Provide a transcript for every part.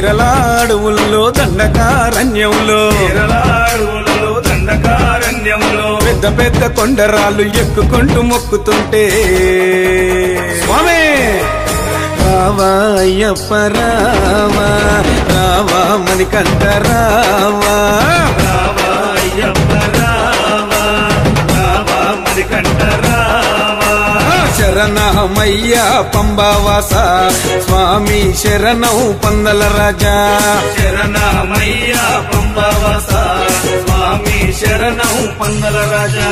కేరళ అడవుల్లో దండకారణ్యంలో పెద్ద పెద్ద కొండరాళ్ళు ఎక్కుకుంటూ మొక్కుతుంటే స్వామి రావా అయ్యప్ప రావా రావా మణికంఠ రావా శరణమయ్య పంబావాస స్వామి శరణం పందల రాజా శరణమయ్య పంబావాస స్వామి శరణం పందల రాజా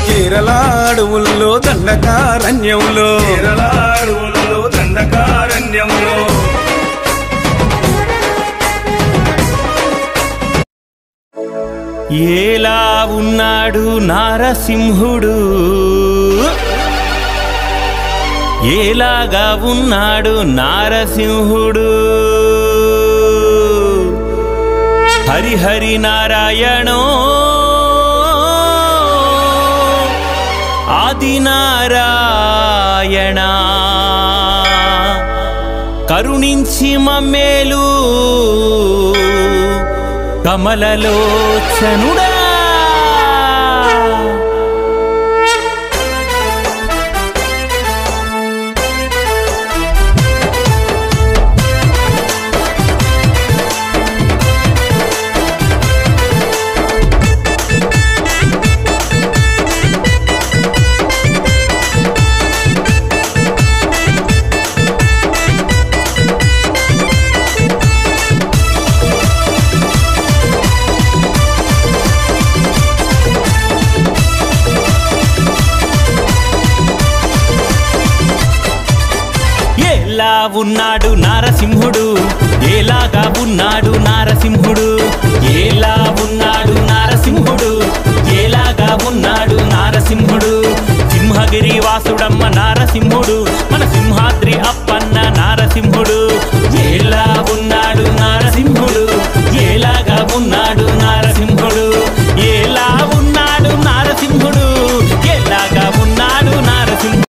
కేరళ అడవుల్లో దండకారణ్యంలో ఎలా ఉన్నాడు నారసింహుడు ఎలాగా ఉన్నాడు నారసింహుడు హరిహరి నారాయణో ఆది నారాయణ కరుణించి మమ్మేలు కమలలోచనుడా ఉన్నాడు నారసింహుడు ఎలాగా ఉన్నాడు నారసింహుడు ఎలా ఉన్నాడు నారసింహుడు ఎలాగా ఉన్నాడు నారసింహుడు సింహగిరి వాసుడమ్మ నారసింహుడు మన సింహాద్రి అప్పన్న నారసింహుడు ఎలా ఉన్నాడు నారసింహుడు ఎలాగా ఉన్నాడు నారసింహుడు ఎలా ఉన్నాడు నారసింహుడు ఎలాగా ఉన్నాడు నారసింహుడు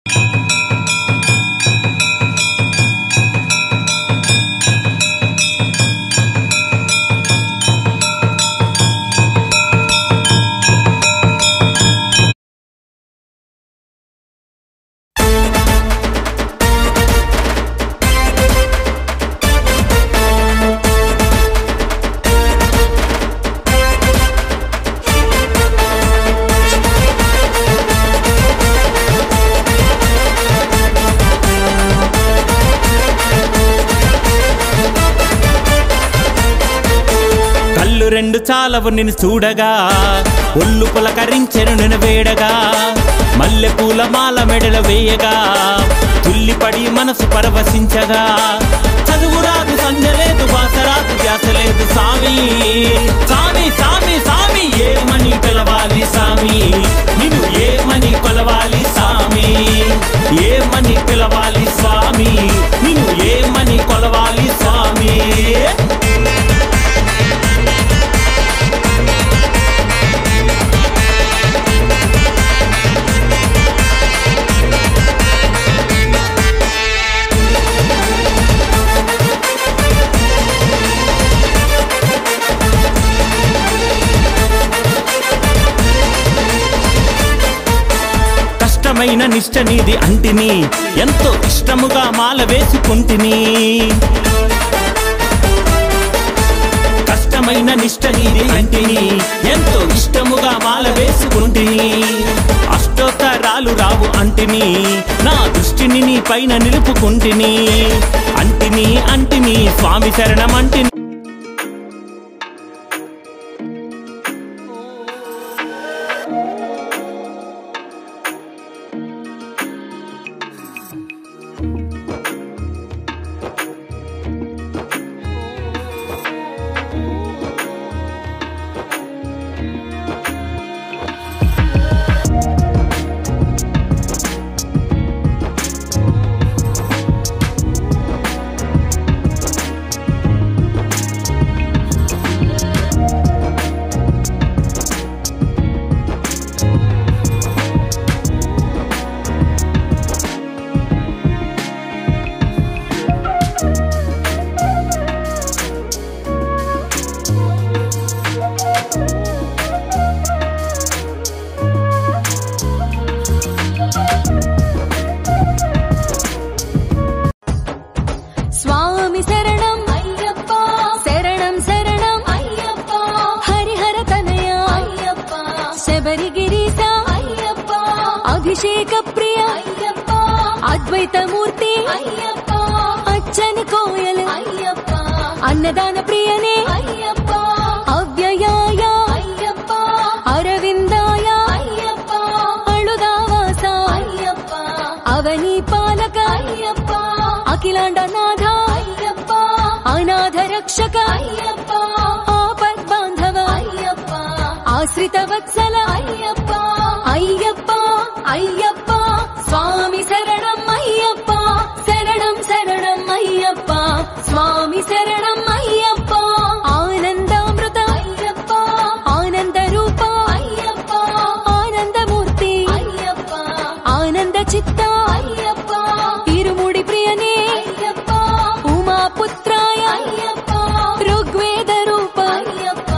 రెండు చాలవు నిన్ను చూడగా ఒళ్ళు పులకరించెను నిన్ను వేడగా మల్లె పూల మాల మెడల వేయగా తుల్లిపడి మనసు పరవశించగా చదువు రాదు సంజలేదు బాసరాదు ధ్యాసలేదు సామి సామి సామి సామి ఏమని పిలవాలి సామి నిన్ను ఏమని కొలవాలి సామి ఏమని పిలవాలి స్వామి నిన్ను ఏమని కొలవాలి స్వామి కష్టమైన నిష్ట నీది అంటిని ఎంతో ఇష్టముగా మాల వేసుకుంటిని కష్టమైన నిష్ట నీది అంటిని ఎంతో ఇష్టముగా మాల వేసుకుంటిని అష్టోత్తరాలు రావు అంటిని నా దృష్టిని నీ పైన నిలుపుకుంటిని అంటిని అంటిని స్వామి శరణం అంటిని అన్నదాన ప్రియనే అయ్యప్ప, అవ్యయాయ అయ్యప్ప, అరవిందాయ అయ్యప్ప, అళుదావాస అయ్యప్ప, అవని పాలక అయ్యప్ప, అఖిలాండనాథ అయ్యప్ప, అనాథ రక్షక అయ్యప్ప, ఆపద్బాంధవ అయ్యప్ప, ఆశ్రిత వత్సల అయ్యప్ప, అయ్యప్ప అయ్యప్ప స్వామి శరణం అయ్యప్ప, శరణం శరణం అయ్యప్ప, స్వామి శరణం అయ్యప్ప, ఆనందామృత అయ్యప్ప, ఆనంద రూప అయ్యప్ప, ఆనందమూర్తి అయ్యప్ప, ఆనంద చిత్త అయ్యప్ప, తిరుముడి ప్రియనే అయ్యప్ప, ఉమాపుత్రాయ అయ్యప్ప, ఋగ్వేద రూప అయ్యప్ప,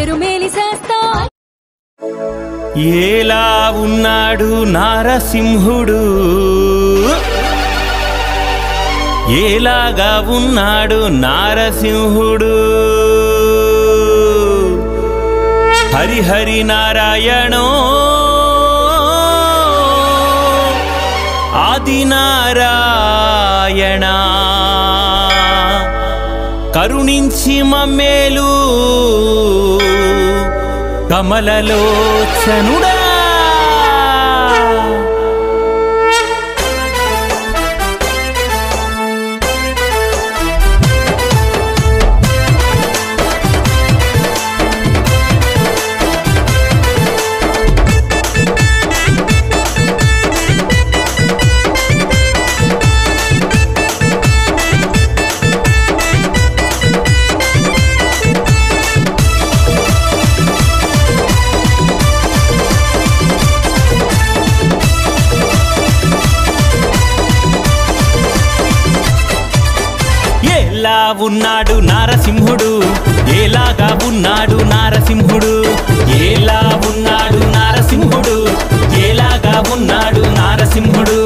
ఎరుమేలి శాస్త. ఎలా ఉన్నాడు నారసింహుడు, ఎలాగా ఉన్నాడు నారసింహుడు, హరిహరి నారాయణో ఆది నారాయణ, కరుణించి మమ్మేలు కమలలోచనుడా. ఎలా ఉన్నాడు నారసింహుడు, ఎలాగా ఉన్నాడు నారసింహుడు, ఎలా ఉన్నాడు నారసింహుడు, ఎలాగా ఉన్నాడు నారసింహుడు,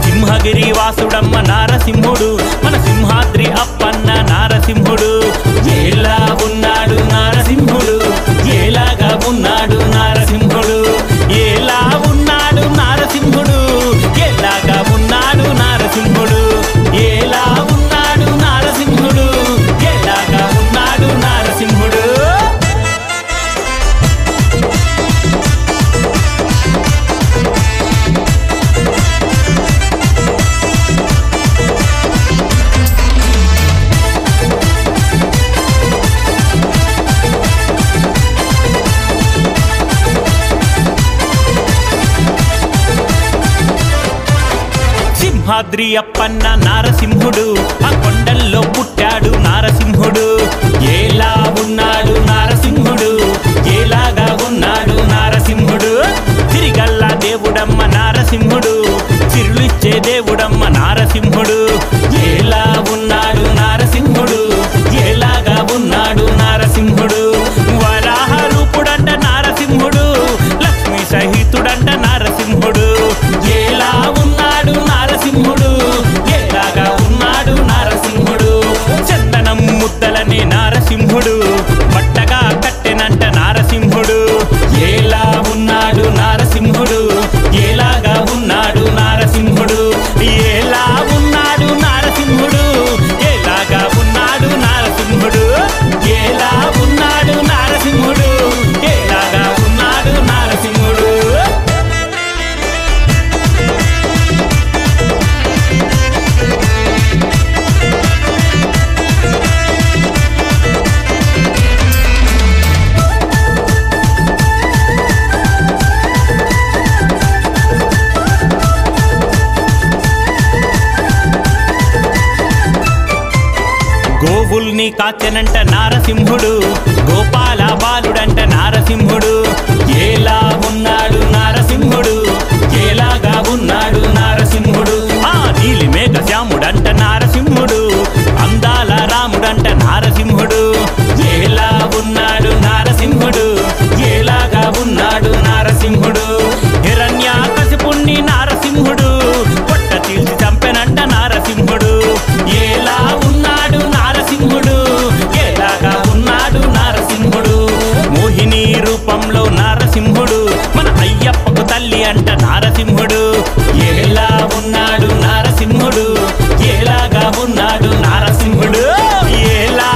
సింహగిరి వాసుడమ్మ నారసింహుడు, మన సింహాద్రి అప్పన్న నారసింహుడు, ఎలా ఉన్నాడు నారసింహుడు, ఎలాగా ఉన్నాడు నారసింహుడు, ఎలా ఉన్నాడు నారసింహుడు, ఎలాగా ఉన్నాడు నారసింహుడు, ఎలా ఉన్నాడు నారసింహుడు, ఎలాగా ఉన్నాడు నారసింహుడు. సింహాద్రి అప్పన్న నారసింహుడు, ఆ కొండల్లో పుట్టాడు నారసింహుడు, ఎలా ఉన్నాడు నారసింహుడు, ఎలాగా ఉన్నాడు నారసింహుడు, తిరిగల్ల దేవుడమ్మ నారసింహుడు, చిరులిచ్చే దేవుడమ్మ నారసింహుడు, ఎలా ఉన్నాడు నారసింహుడు, ఎలాగా ఉన్నాడు నారసింహుడు, వరాహ రూపుడంట నారసింహుడు, లక్ష్మీ సహితుడంట నారసింహుడు, ఎలా ఉన్నాడు నారసింహుడు, ఎలాగా ఉన్నాడు నారసింహుడు, చందనం ముద్దలని నారసింహుడు, బట్టగా కట్టెనంట నారసింహుడు, ఎలా ఉన్నాడు నారసింహుడు, ఎలాగా ఉన్నాడు నారసింహుడు, ఎలా ఉన్నాడు నారసింహుడు, ఎలాగా ఉన్నాడు నారసింహుడు, ఎలా ఉన్నాడు నారసింహుడు, ఎలాగా ఉన్నాడు నారసింహుడు. గోవుల్ని కాచెనంట నారసింహుడు, గోపాల బాలుడంట నారసింహుడు, ఎలా ఉన్నాడు నారసింహుడు, ఎలాగా ఉన్నాడు నారసింహుడు, ఆ నీలి మేఘ శ్యాముడంట నారసింహుడు, అందాల రాముడంట నారసింహుడు, ఎలా ఉన్నాడు నారసింహుడు, ఎలాగా ఉన్నాడు నారసింహుడు, హిరణ్యాకశిపుణ్ణి నారసింహుడు, పొట్ట తీల్చి చంపెనంట నారసింహుడు, ఎలా ఉన్నాడు నారసింహుడు, ఎలాగా ఉన్నాడు నారసింహుడు, మోహిని రూపంలో నారసింహుడు, మన అయ్యప్పకు తల్లి అంట నారసింహుడు, ఎలా ఉన్నాడు నారసింహుడు, ఎలాగా ఉన్నాడు నారసింహుడు, ఎలా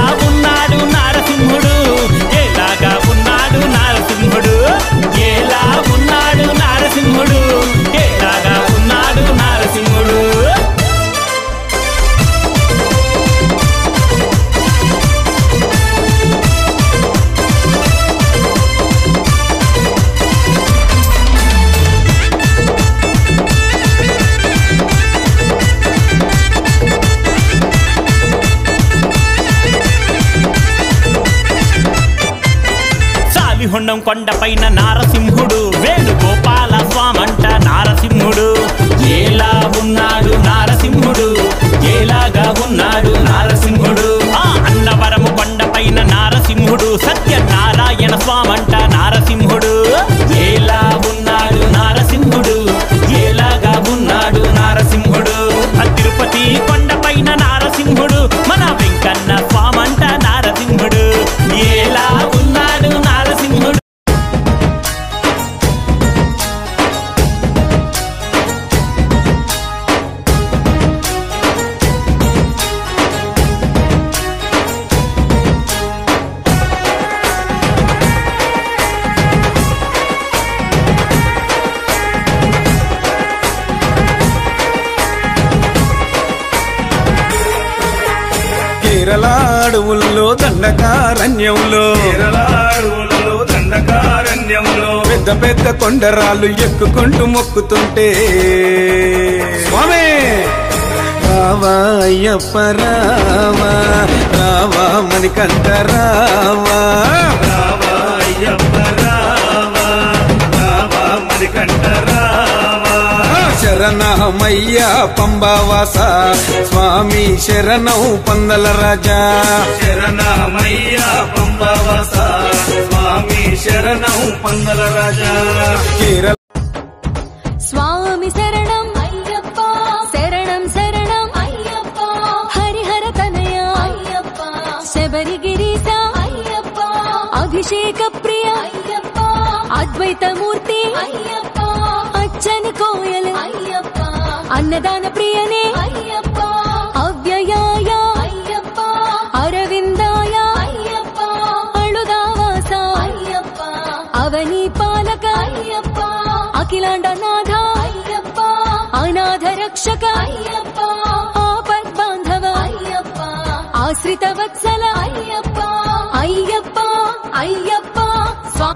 పులిహొండం కొండపైన నారసింహుడు వేణుగోపాల స్వామంట నారసింహుడు ఎలా ఉన్నాడు నారసింహుడు ఎలాగా ఉన్నాడు నారసింహుడు ఆ అన్నవరము కొండపైన నారసింహుడు సత్యనారాయణ స్వామంట నారసింహుడు ఎలా ఉన్నాడు నారసింహుడు ఎలాగా ఉన్నాడు నారసింహుడు తిరుపతి కొండపైన నారసింహుడు మన వెంకన్న స్వామంట నారసింహుడు ఎలా ఉన్నాడు నారసింహుడు కేరళ అడవుల్లో దండకారణ్యంలో పెద్ద పెద్ద కొండరాళ్ళు ఎక్కుకుంటూ మొక్కుతుంటే స్వామి రావా అయ్యప్ప రావా రావా మణికంఠ రావా శరణమయ్య పంబావాస స్వామి శరణం పందల రాజా శరణమయ్య పంబావాస స్వామి శరణం పందల రాజా కేరళ స్వామి శరణం అయ్యప్ప శరణం శరణం అయ్యప్ప హరిహర తనయ అయ్యప్ప శబరిగిరీశ అయ్యప్ప అభిషేక ప్రియ అయ్యప్ప అద్వైతమూర్తి అయ్యప్ప అచ్చని కోయలు అయ్యప్ప అన్నదాన ప్రియనే అయ్యప్ప అవ్యయాయ అయ్యప్ప అరవిందాయ అయ్యప్ప అళుదావాస అయ్యప్ప అవని పాలక అయ్యప్ప అఖిలాండనాథ అయ్యప్ప అనాథ రక్షక అయ్యప్ప ఆపద్బాంధవ అయ్యప్ప ఆశ్రిత వత్సల అయ్యప్ప అయ్యప్ప అయ్యప్ప స్వా